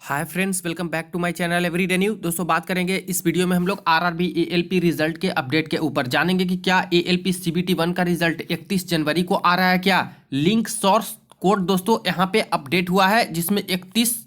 Hi friends, welcome back to my channel everyday new. दोस्तों, बात करेंगे इस वीडियो में हम लोग आरआरबी एएलपी रिजल्ट के अपडेट के ऊपर। जानेंगे कि क्या एएलपी सीबीटी 1 का रिजल्ट 31 जनवरी को आ रहा है। क्या लिंक सोर्स कोड दोस्तों यहाँ पे अपडेट हुआ है, जिसमें 31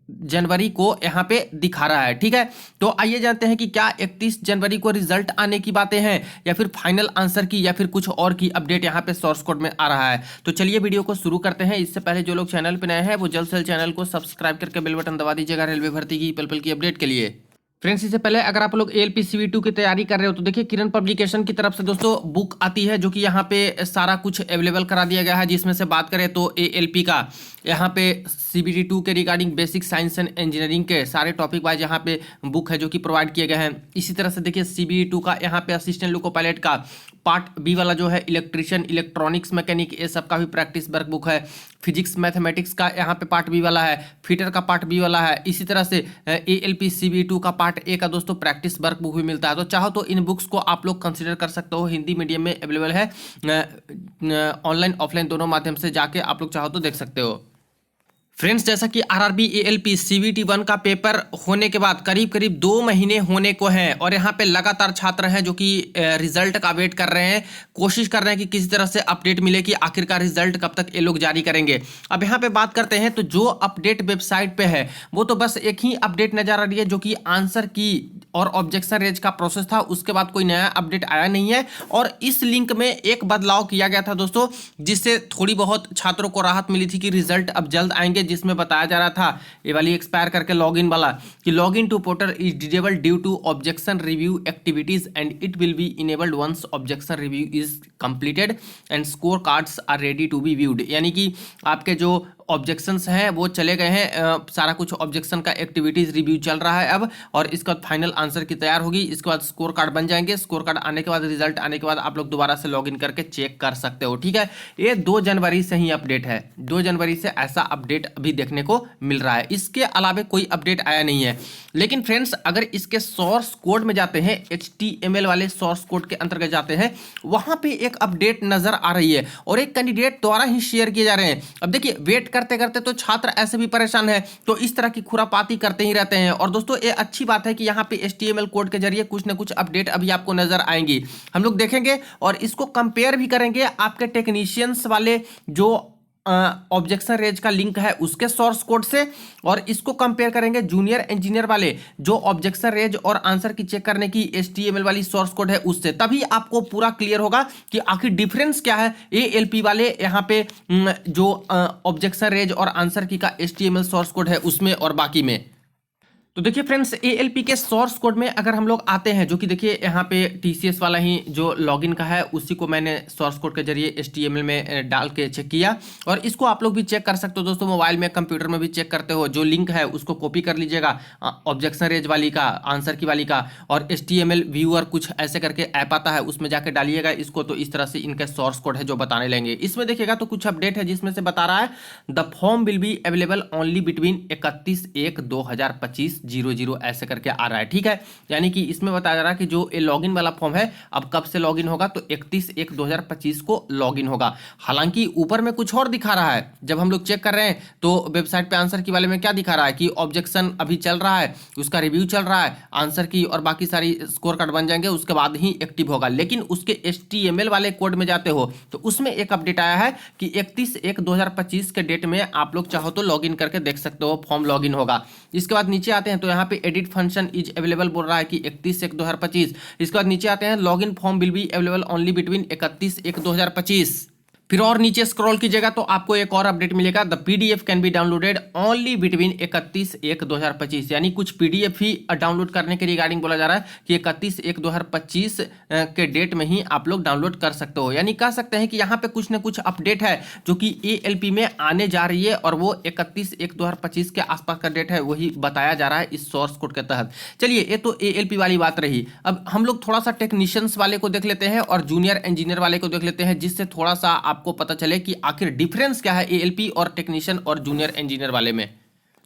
जनवरी को यहाँ पे दिखा रहा है। ठीक है, तो आइए जानते हैं कि क्या 31 जनवरी को रिजल्ट आने की बातें हैं, या फिर फाइनल आंसर की, या फिर कुछ और की अपडेट यहाँ पे सोर्स कोड में आ रहा है। तो चलिए वीडियो को शुरू करते हैं। इससे पहले जो लोग चैनल पे नए हैं वो जल्द से जल्द चैनल को सब्सक्राइब करके बेल बटन दबा दीजिएगा रेलवे भर्ती की पल पल की अपडेट के लिए। फ्रेंड्स, इससे पहले अगर आप लोग एएलपी सीवी2 की तैयारी कर रहे हो तो देखिए, किरण पब्लिकेशन की तरफ से दोस्तों बुक आती है, जो कि यहाँ पे सारा कुछ अवेलेबल करा दिया गया है। जिसमें से बात करें तो एएलपी का यहाँ पे सीबीटी 2 के regarding basic science and engineering के सारे टॉपिक वाइज यहाँ पे बुक है जो कि प्रोवाइड किए गए हैं। इसी तरह से देखिए, सीबीटी 2 का यहाँ पे असिस्टेंट लोको पायलट का पार्ट बी वाला जो है इलेक्ट्रिशियन, इलेक्ट्रॉनिक्स, मैकेनिक, ये सब का भी प्रैक्टिस वर्क बुक है। फिजिक्स मैथमेटिक्स का यहाँ पे पार्ट बी वाला है, फिटर का पार्ट बी वाला है। इसी तरह से एएलपी सीबी2 का पार्ट ए का दोस्तों प्रैक्टिस वर्क बुक भी मिलता है। तो चाहो तो इन बुक्स को आप लोग कंसिडर कर सकते हो। हिंदी मीडियम में अवेलेबल है, ऑनलाइन ऑफलाइन दोनों माध्यम से जाके आप लोग चाहो तो देख सकते हो। फ्रेंड्स, जैसा कि आरआरबी एएलपी सीबीटी 1 का पेपर होने के बाद करीब करीब 2 महीने होने को हैं, और यहाँ पे लगातार छात्र हैं जो कि रिजल्ट का वेट कर रहे हैं, कोशिश कर रहे हैं कि किसी तरह से अपडेट मिले कि आखिरकार रिजल्ट कब तक ये लोग जारी करेंगे। अब यहाँ पे बात करते हैं तो जो अपडेट वेबसाइट पे है वो तो बस एक ही अपडेट नजर आ रही है, जो कि आंसर की और ऑब्जेक्शन रेज का प्रोसेस था। उसके बाद कोई नया अपडेट आया नहीं है, और इस लिंक में एक बदलाव किया गया था दोस्तों, जिससे थोड़ी बहुत छात्रों को राहत मिली थी कि रिजल्ट अब जल्द आएंगे। जिसमें बताया जा रहा था, ये वाली एक्सपायर करके लॉगिन वाला, कि login to portal is disabled due to objection review activities and it will be enabled once objection review is completed and score cards are ready to be viewed. यानी कि आपके जो ऑब्जेक्शंस हैं वो चले गए हैं, सारा कुछ ऑब्जेक्शन का एक्टिविटीज रिव्यू चल रहा है अब, और इसके बाद फाइनल आंसर की तैयार होगी। इसके बाद स्कोर कार्ड बन जाएंगे। स्कोर कार्ड आने के बाद, रिजल्ट आने के बाद आप लोग दोबारा से लॉगिन करके चेक कर सकते हो। ठीक है, ये 2 जनवरी से ही अपडेट है। 2 जनवरी से ऐसा अपडेट अभी देखने को मिल रहा है। इसके अलावा कोई अपडेट आया नहीं है। लेकिन फ्रेंड्स, अगर इसके सोर्स कोड में जाते हैं, HTML वाले सोर्स कोड के अंतर्गत जाते हैं, वहां पे एक अपडेट नजर आ रही है, और एक कैंडिडेट द्वारा ही शेयर किए जा रहे हैं। अब देखिए, वेट करते करते तो छात्र ऐसे भी परेशान है, तो इस तरह की खुरापाती करते ही रहते हैं। और दोस्तों, ये अच्छी बात है कि यहाँ पे HTML कोड के जरिए कुछ ना कुछ अपडेट अभी आपको नजर आएंगी। हम लोग देखेंगे और इसको कंपेयर भी करेंगे आपके टेक्नीशियंस वाले जो ऑब्जेक्शन रेज का लिंक है उसके सोर्स कोड से, और इसको कंपेयर करेंगे जूनियर इंजीनियर वाले जो ऑब्जेक्शन रेज और आंसर की चेक करने की HTML वाली सोर्स कोड है उससे। तभी आपको पूरा क्लियर होगा कि आखिर डिफरेंस क्या है एएलपी वाले यहाँ पे जो ऑब्जेक्शन रेज और आंसर की का HTML सोर्स कोड है उसमें और बाकी में। तो देखिए फ्रेंड्स, एएलपी के सोर्स कोड में अगर हम लोग आते हैं, जो कि देखिए यहाँ पे टीसीएस वाला ही जो लॉगिन का है उसी को मैंने सोर्स कोड के जरिए HTML में डाल के चेक किया, और इसको आप लोग भी चेक कर सकते हो दोस्तों। मोबाइल में, कंप्यूटर में भी चेक करते हो। जो लिंक है उसको कॉपी कर लीजिएगा, ऑब्जेक्शन रेज वाली का, आंसर की वाली का, और HTML व्यूअर कुछ ऐसे करके ऐप आता है, उसमें जाके डालिएगा इसको। तो इस तरह से इनके सोर्स कोड है जो बताने लेंगे। इसमें देखिएगा तो कुछ अपडेट है, जिसमें से बता रहा है the form will be available only between 31/1/2025 00 ऐसे करके आ रहा है। ठीक है, यानी कि इसमें बताया जा रहा है कि जो ये लॉगिन वाला फॉर्म है अब कब से लॉगिन होगा, तो 31/1/2025 को लॉगिन होगा। हालांकि ऊपर में कुछ और दिखा रहा है। जब हम लोग चेक कर रहे हैं तो वेबसाइट पे आंसर की वाले में क्या दिखा रहा है कि ऑब्जेक्शन अभी चल रहा है, उसका रिव्यू चल रहा है, आंसर की और बाकी सारी स्कोर कार्ड बन जाएंगे, उसके बाद ही एक्टिव होगा। लेकिन उसके HTML वाले कोड में जाते हो तो उसमें एक अपडेट आया है कि 31/1/2025 के डेट में आप लोग चाहो तो लॉगिन करके देख सकते हो, फॉर्म लॉगिन होगा। इसके बाद नीचे आते हैं तो यहाँ पे एडिट फंक्शन इज अवेलेबल बोल रहा है कि 31/1/2025। इसके बाद नीचे आते हैं, login form will be available only between 31/1/2025। फिर और नीचे स्क्रॉल कीजिएगा तो आपको एक और अपडेट मिलेगा, the PDF can be downloaded only between 31/1/2025। यानी कुछ PDF ही डाउनलोड करने के रिगार्डिंग बोला जा रहा है कि 31/1/2025 के डेट में ही आप लोग डाउनलोड कर सकते हो। यानी कह सकते हैं कि यहाँ पे कुछ ना कुछ अपडेट है जो कि ALP में आने जा रही है, और वो 31/1/2025 के आसपास का डेट है वही बताया जा रहा है इस सोर्स कोड के तहत। चलिए, ये तो ALP वाली बात रही। अब हम लोग थोड़ा सा टेक्नीशियंस वाले को देख लेते हैं और जूनियर इंजीनियर वाले को देख लेते हैं, जिससे थोड़ा सा आपको पता चले कि आखिर डिफरेंस क्या है एएलपी और टेक्नीशियन और जूनियर इंजीनियर वाले में।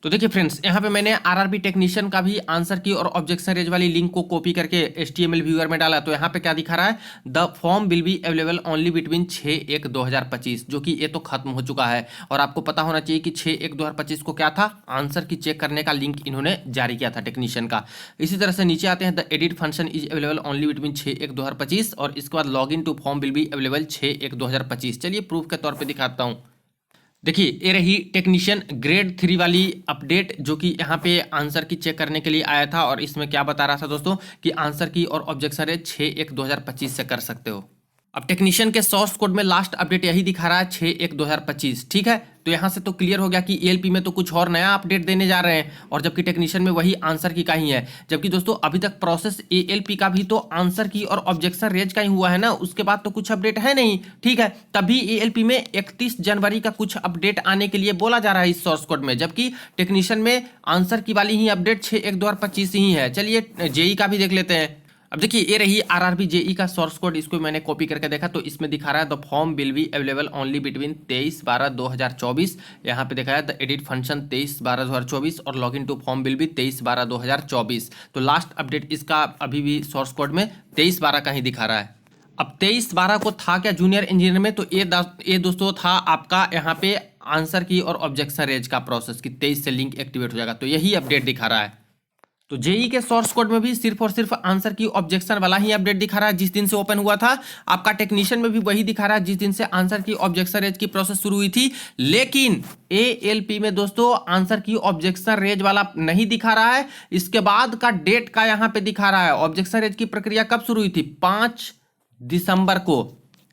तो देखिए फ्रेंड्स, यहाँ पे मैंने आरआरबी टेक्नीशियन का भी आंसर की और ऑब्जेक्शन रेज वाली लिंक को कॉपी करके HTML व्यूअर में डाला। तो यहाँ पे क्या दिखा रहा है, the form will be available only between 6/1/2025, जो कि ये तो खत्म हो चुका है। और आपको पता होना चाहिए कि 6/1/2025 को क्या था, आंसर की चेक करने का लिंक इन्होंने जारी किया था टेक्नीशियन का। इसी तरह से नीचे आते हैं, the edit function is available only between 6/1/2025, और इसके बाद log in to form will be available 6/1/2025। चलिए प्रूफ के तौर पर दिखाता हूँ। देखिए ये रही टेक्नीशियन ग्रेड 3 वाली अपडेट, जो कि यहाँ पे आंसर की चेक करने के लिए आया था। और इसमें क्या बता रहा था दोस्तों कि आंसर की और ऑब्जेक्शन रेज 6/1/2025 से कर सकते हो। अब टेक्नीशियन के सोर्स कोड में लास्ट अपडेट यही दिखा रहा है 6/1/2025, ठीक है। तो यहाँ से तो क्लियर हो गया कि ELP में तो कुछ और नया अपडेट देने जा रहे हैं, और जबकि टेक्नीशियन में वही आंसर की का ही है। जबकि दोस्तों अभी तक प्रोसेस ELP का भी तो आंसर की और ऑब्जेक्शन रेज का ही हुआ है ना, उसके बाद तो कुछ अपडेट है नहीं, ठीक है। तभी ELP में 31 जनवरी का कुछ अपडेट आने के लिए बोला जा रहा है इस सोर्स कोड में, जबकि टेक्नीशियन में आंसर की वाली ही अपडेट 6/1/2025 ही है। चलिए JEE का भी देख लेते हैं। अब देखिए ये रही आरआरबी JEE का सोर्स कोड, इसको मैंने कॉपी करके देखा तो इसमें दिखा रहा है the form will be available only between 23/12/2024। यहाँ पे देखा है द एडिट फंक्शन 23/12/2024 और log in to form will be 23/12/2024। तो लास्ट अपडेट इसका अभी भी सोर्स कोड में 23/12 का ही दिखा रहा है। अब 23/12 को था क्या जूनियर इंजीनियर में, तो ये दोस्तों था आपका यहाँ पे आंसर की और ऑब्जेक्शन रेज का प्रोसेस की 23 से लिंक एक्टिवेट हो जाएगा। तो यही अपडेट दिखा रहा है। तो JEE के सोर्स कोड में भी सिर्फ और सिर्फ आंसर की ऑब्जेक्शन वाला ही अपडेट दिखा रहा है जिस दिन से ओपन हुआ था। आपका टेक्नीशियन में भी वही दिखा रहा है जिस दिन से आंसर की ऑब्जेक्शन रेज की प्रोसेस शुरू हुई थी। लेकिन ALP में दोस्तों आंसर की ऑब्जेक्शन रेज वाला नहीं दिखा रहा है, इसके बाद का डेट का यहां पे दिखा रहा है। ऑब्जेक्शन रेज की प्रक्रिया कब शुरू हुई थी, 5 दिसंबर को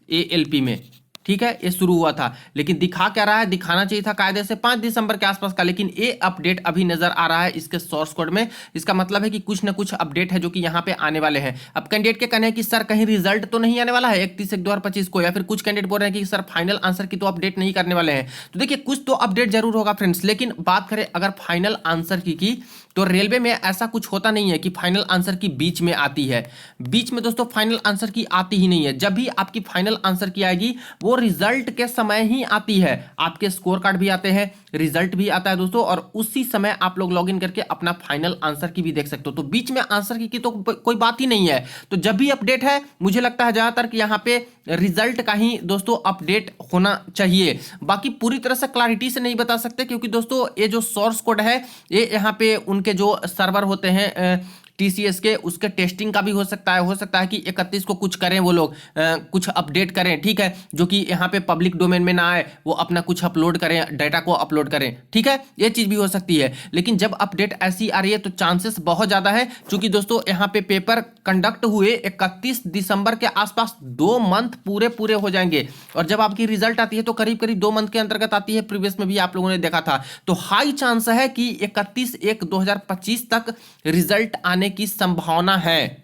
ALP में, ठीक है, ये शुरू हुआ था। लेकिन दिखा क्या रहा है, दिखाना चाहिए था कायदे से 5 दिसंबर के आसपास का, लेकिन ये अपडेट अभी नजर आ रहा है इसके सोर्स कोड में। इसका मतलब है कि कुछ ना कुछ अपडेट है जो कि यहाँ पे आने वाले हैं। अब कैंडिडेट के कहने हैं कि सर कहीं रिजल्ट तो नहीं आने वाला है 31/1/2025 को, या फिर कुछ कैंडिडेट बोल रहे हैं कि सर फाइनल आंसर की तो अपडेट नहीं करने वाले हैं। तो देखिए कुछ तो अपडेट जरूर होगा फ्रेंड्स, लेकिन बात करें अगर फाइनल आंसर की तो रेलवे में ऐसा कुछ होता नहीं है कि फाइनल आंसर की बीच में आती है। बीच में दोस्तों फाइनल आंसर की आती ही नहीं है। जब भी आपकी फाइनल आंसर की आएगी वो रिजल्ट के समय ही आती है। आपके स्कोर कार्ड भी आते हैं, रिजल्ट भी आता है दोस्तों, और उसी समय आप लोग लॉगिन करके अपना फाइनल आंसर की भी देख सकते हो। तो बीच में आंसर की तो कोई बात ही नहीं है। तो जब भी अपडेट है मुझे लगता है ज्यादातर कि यहाँ पे रिजल्ट का ही दोस्तों अपडेट होना चाहिए। बाकी पूरी तरह से क्लैरिटी से नहीं बता सकते, क्योंकि दोस्तों ये जो सोर्स कोड है ये यहाँ पे उनके जो सर्वर होते हैं TCS के, उसके टेस्टिंग का भी हो सकता है कि 31 को कुछ करें वो लोग, कुछ अपडेट करें, ठीक है, जो कि यहाँ पे पब्लिक डोमेन में ना आए, वो अपना कुछ अपलोड करें, डाटा को अपलोड करें, ठीक है, ये चीज भी हो सकती है। लेकिन जब अपडेट ऐसी आ रही है तो चांसेस बहुत ज्यादा है, क्योंकि दोस्तों यहाँ पे पेपर कंडक्ट हुए 31 दिसंबर के आसपास 2 मंथ पूरे हो जाएंगे, और जब आपकी रिजल्ट आती है तो करीब 2 मंथ के अंतर्गत आती है। प्रीवियस में भी आप लोगों ने देखा था। तो हाई चांस है कि 31/1/2025 तक रिजल्ट आने की संभावना है।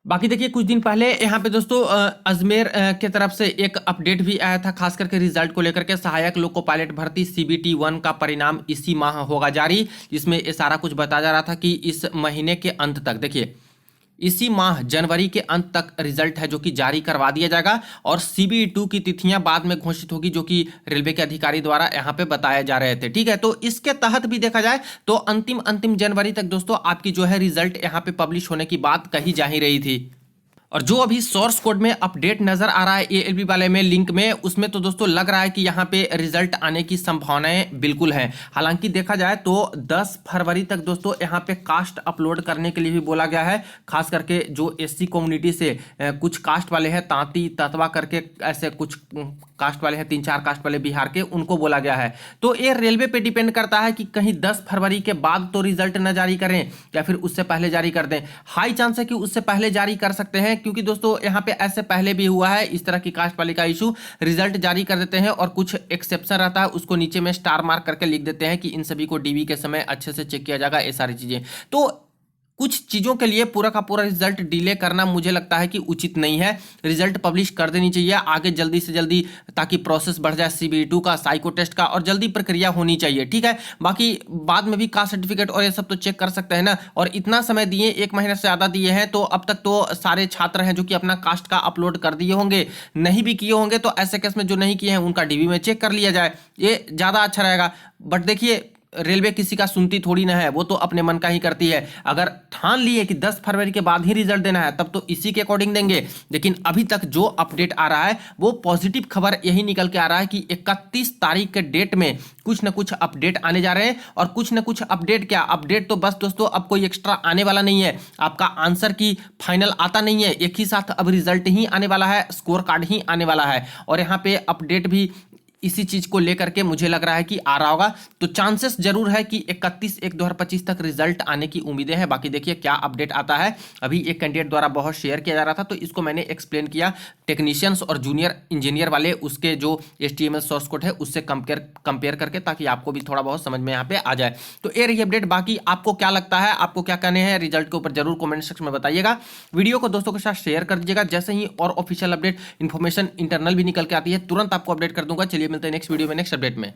बाकी देखिए कुछ दिन पहले यहाँ पे दोस्तों अजमेर के तरफ से एक अपडेट भी आया था, खास करके रिजल्ट को लेकर के। सहायक लोको पायलट भर्ती CBT 1 का परिणाम इसी माह होगा जारी, जिसमें ये सारा कुछ बताया जा रहा था कि इस महीने के अंत तक, देखिए इसी माह जनवरी के अंत तक रिजल्ट है जो कि जारी करवा दिया जाएगा, और CBE2 की तिथियां बाद में घोषित होगी, जो कि रेलवे के अधिकारी द्वारा यहां पे बताए जा रहे थे, ठीक है। तो इसके तहत भी देखा जाए तो अंतिम जनवरी तक दोस्तों आपकी जो है रिजल्ट यहां पे पब्लिश होने की बात कही जा ही रही थी। और जो अभी सोर्स कोड में अपडेट नजर आ रहा है ALP वाले में लिंक में, उसमें तो दोस्तों लग रहा है कि यहाँ पे रिजल्ट आने की संभावनाएं बिल्कुल हैं। हालांकि देखा जाए तो 10 फरवरी तक दोस्तों यहाँ पे कास्ट अपलोड करने के लिए भी बोला गया है, खास करके जो SC कम्युनिटी से कुछ कास्ट वाले हैं, तांती ततवा करके ऐसे कुछ कास्ट वाले हैं, 3-4 कास्ट वाले बिहार के, उनको बोला गया है। तो ये रेलवे पे डिपेंड करता है कि कहीं 10 फरवरी के बाद तो रिजल्ट न जारी करें या फिर उससे पहले जारी कर दें। हाई चांस है कि उससे पहले जारी कर सकते हैं, क्योंकि दोस्तों यहाँ पे ऐसे पहले भी हुआ है इस तरह की कास्ट वाली का इशू। रिजल्ट जारी कर देते हैं और कुछ एक्सेप्शन रहता है, उसको नीचे में स्टार मार्क करके लिख देते हैं कि इन सभी को DV के समय अच्छे से चेक किया जाएगा, ये सारी चीजें। तो कुछ चीजों के लिए पूरा का पूरा रिजल्ट डिले करना मुझे लगता है कि उचित नहीं है। रिजल्ट पब्लिश कर देनी चाहिए आगे जल्दी से जल्दी, ताकि प्रोसेस बढ़ जाए CBE2 का, साइको टेस्ट का, और जल्दी प्रक्रिया होनी चाहिए, ठीक है। बाकी बाद में भी कास्ट सर्टिफिकेट और ये सब तो चेक कर सकते हैं ना। और इतना समय दिए, 1 महीने से ज्यादा दिए हैं, तो अब तक तो सारे छात्र हैं जो कि अपना कास्ट का अपलोड कर दिए होंगे। नहीं भी किए होंगे तो ऐसे केस में जो नहीं किए हैं उनका DV में चेक कर लिया जाए, ये ज्यादा अच्छा रहेगा। बट देखिए रेलवे किसी का सुनती थोड़ी ना है, वो तो अपने मन का ही करती है। अगर ठान लिए कि 10 फरवरी के बाद ही रिजल्ट देना है तब तो इसी के अकॉर्डिंग देंगे। लेकिन अभी तक जो अपडेट आ रहा है वो पॉजिटिव खबर यही निकल के आ रहा है कि 31 तारीख के डेट में कुछ ना कुछ अपडेट आने जा रहे हैं। और कुछ ना कुछ अपडेट क्या, अपडेट तो बस दोस्तों अब कोई एक्स्ट्रा आने वाला नहीं है, आपका आंसर की फाइनल आता नहीं है, एक ही साथ अब रिजल्ट ही आने वाला है, स्कोर कार्ड ही आने वाला है। और यहाँ पे अपडेट भी इसी चीज को लेकर के मुझे लग रहा है कि आ रहा होगा। तो चांसेस जरूर है कि 31/1/2025 तक रिजल्ट आने की उम्मीदें हैं। बाकी देखिए क्या अपडेट आता है। अभी एक कैंडिडेट द्वारा बहुत शेयर किया जा रहा था तो इसको मैंने एक्सप्लेन किया, टेक्नीशियंस और जूनियर इंजीनियर वाले उसके जो HTML सोर्स कोड है उससे कंपेयर करके, ताकि आपको भी थोड़ा बहुत समझ में यहाँ पे आ जाए। तो ये रही अपडेट। बाकी आपको क्या लगता है, आपको क्या कहने हैं रिजल्ट के ऊपर जरूर कमेंट सेक्शन में बताइएगा। वीडियो को दोस्तों के साथ शेयर कर दीजिएगा। जैसे ही और ऑफिशियल अपडेट इन्फॉर्मेशन इंटरनल भी निकल के आती है तुरंत आपको अपडेट कर दूंगा। चलिए मिलते हैं नेक्स्ट वीडियो में नेक्स्ट अपडेट में।